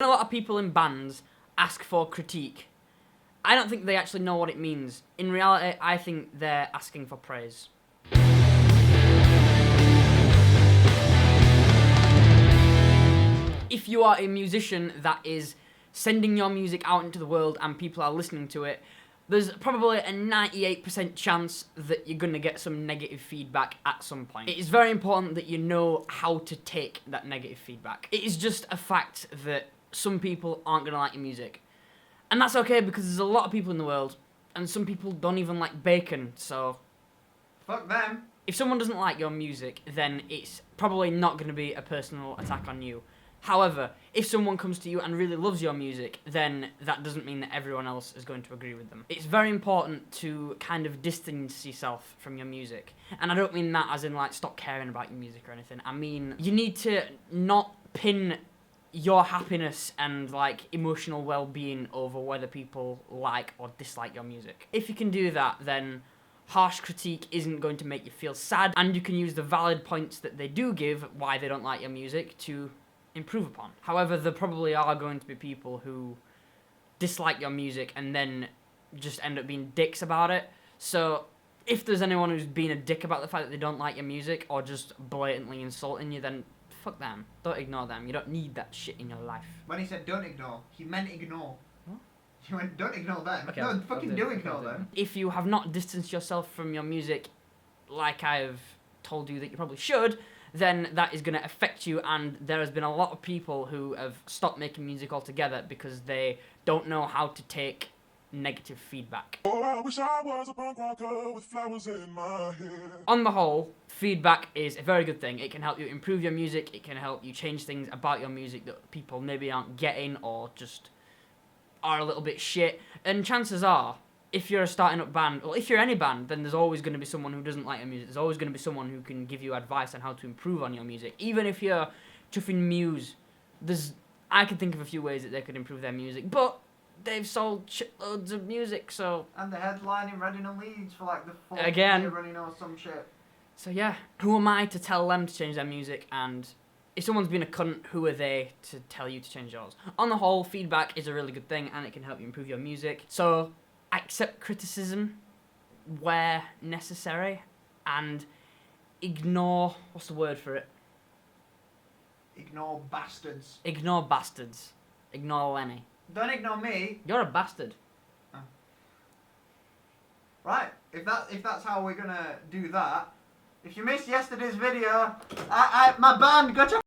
A lot of people in bands ask for critique. I don't think they actually know what it means. In reality, I think they're asking for praise. If you are a musician that is sending your music out into the world and people are listening to it, there's probably a 98% chance that you're going to get some negative feedback at some point. It is very important that you know how to take that negative feedback. It is just a fact that some people aren't going to like your music. And that's okay, because there's a lot of people in the world, and some people don't even like bacon, so fuck them. If someone doesn't like your music, then it's probably not going to be a personal attack on you. However, if someone comes to you and really loves your music, then that doesn't mean that everyone else is going to agree with them. It's very important to kind of distance yourself from your music. And I don't mean that as in, like, stop caring about your music or anything. I mean, you need to not pin your happiness and, like, emotional well-being over whether people like or dislike your music. If you can do that, then harsh critique isn't going to make you feel sad, and you can use the valid points that they do give why they don't like your music to improve upon. However, there probably are going to be people who dislike your music and then just end up being dicks about it. So if there's anyone who's being a dick about the fact that they don't like your music or just blatantly insulting you, then fuck them. Don't ignore them. You don't need that shit in your life. When he said don't ignore, he meant ignore. What? He went, don't ignore them. Okay, No, fucking do ignore them. If you have not distanced yourself from your music like I have told you that you probably should, then that is going to affect you, and there has been a lot of people who have stopped making music altogether because they don't know how to take negative feedback. Oh, I wish I was a punk rocker with flowers in my hair. On the whole, feedback is a very good thing. It can help you improve your music, it can help you change things about your music that people maybe aren't getting or just are a little bit shit. And chances are, if you're a starting up band, or if you're any band, then there's always going to be someone who doesn't like your music. There's always going to be someone who can give you advice on how to improve on your music. Even if you're chuffing Muse, I can think of a few ways that they could improve their music, but they've sold shitloads of music, so... And the headline in Reading and Leeds for like the 4th Again. year running or some shit. So yeah, who am I to tell them to change their music? And if someone's been a cunt, who are they to tell you to change yours? On the whole, feedback is a really good thing, and it can help you improve your music. So accept criticism where necessary, and ignore... what's the word for it? Ignore bastards. Ignore bastards. Ignore Lenny. Don't ignore me. You're a bastard. Oh. Right, if that's how we're gonna do that, if you missed yesterday's video, my band got